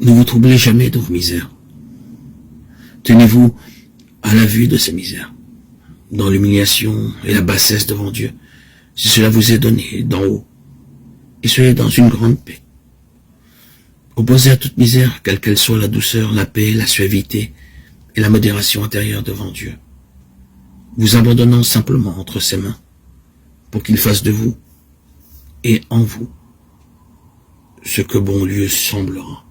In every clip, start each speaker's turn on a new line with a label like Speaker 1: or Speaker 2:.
Speaker 1: Ne vous troublez jamais de vos misères. Tenez-vous à la vue de ces misères, dans l'humiliation et la bassesse devant Dieu, si cela vous est donné d'en haut, et soyez dans une grande paix. Opposez à toute misère, quelle qu'elle soit, la douceur, la paix, la suavité et la modération intérieure devant Dieu, vous abandonnant simplement entre ses mains, pour qu'il fasse de vous et en vous ce que bon lieu semblera.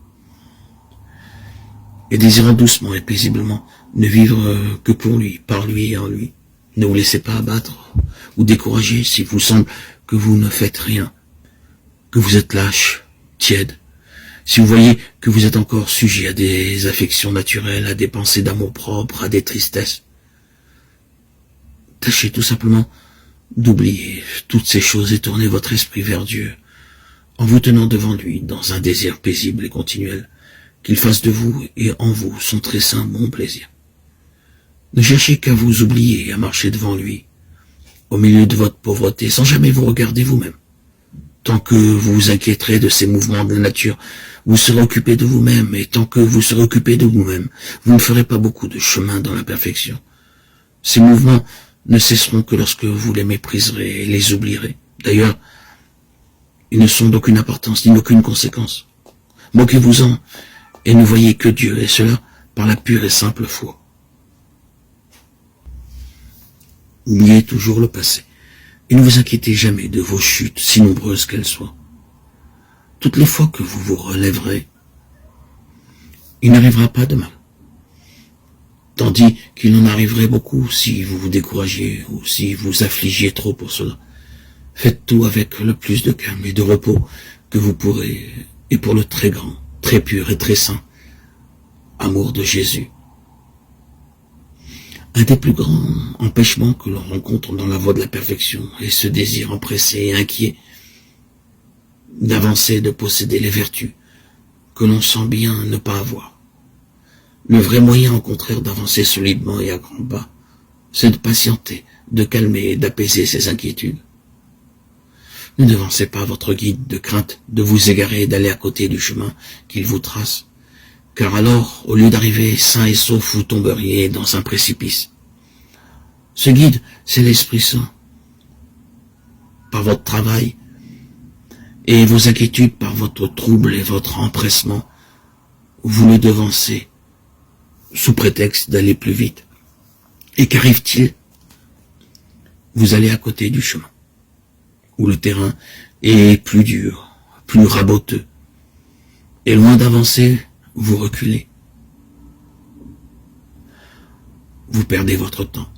Speaker 1: Et désirant doucement et paisiblement ne vivre que pour lui, par lui et en lui. Ne vous laissez pas abattre ou décourager s'il vous semble que vous ne faites rien, que vous êtes lâche, tiède. Si vous voyez que vous êtes encore sujet à des affections naturelles, à des pensées d'amour-propre, à des tristesses, tâchez tout simplement d'oublier toutes ces choses et tournez votre esprit vers Dieu, en vous tenant devant lui dans un désir paisible et continuel, qu'il fasse de vous et en vous son très saint bon plaisir. Ne cherchez qu'à vous oublier et à marcher devant lui, au milieu de votre pauvreté, sans jamais vous regarder vous-même. Tant que vous vous inquiéterez de ces mouvements de la nature, vous serez occupé de vous-même, et tant que vous serez occupé de vous-même, vous ne ferez pas beaucoup de chemin dans la perfection. Ces mouvements ne cesseront que lorsque vous les mépriserez et les oublierez. D'ailleurs, ils ne sont d'aucune importance ni d'aucune conséquence. Moquez-vous-en et ne voyez que Dieu, et cela par la pure et simple foi. Oubliez toujours le passé, et ne vous inquiétez jamais de vos chutes, si nombreuses qu'elles soient. Toutes les fois que vous vous relèverez, il n'arrivera pas de mal. Tandis qu'il en arriverait beaucoup si vous vous découragiez ou si vous affligiez trop pour cela. Faites tout avec le plus de calme et de repos que vous pourrez, et pour le très grand, très pur et très saint amour de Jésus. Un des plus grands empêchements que l'on rencontre dans la voie de la perfection est ce désir empressé et inquiet d'avancer, de posséder les vertus que l'on sent bien ne pas avoir. Le vrai moyen, au contraire, d'avancer solidement et à grands pas, c'est de patienter, de calmer et d'apaiser ses inquiétudes. Ne devancez pas votre guide de crainte de vous égarer et d'aller à côté du chemin qu'il vous trace, car alors, au lieu d'arriver sain et sauf, vous tomberiez dans un précipice. Ce guide, c'est l'Esprit Saint. Par votre travail et vos inquiétudes, par votre trouble et votre empressement, vous le devancez sous prétexte d'aller plus vite. Et qu'arrive-t-il? Vous allez à côté du chemin, où le terrain est plus dur, plus raboteux, et loin d'avancer, vous reculez. Vous perdez votre temps.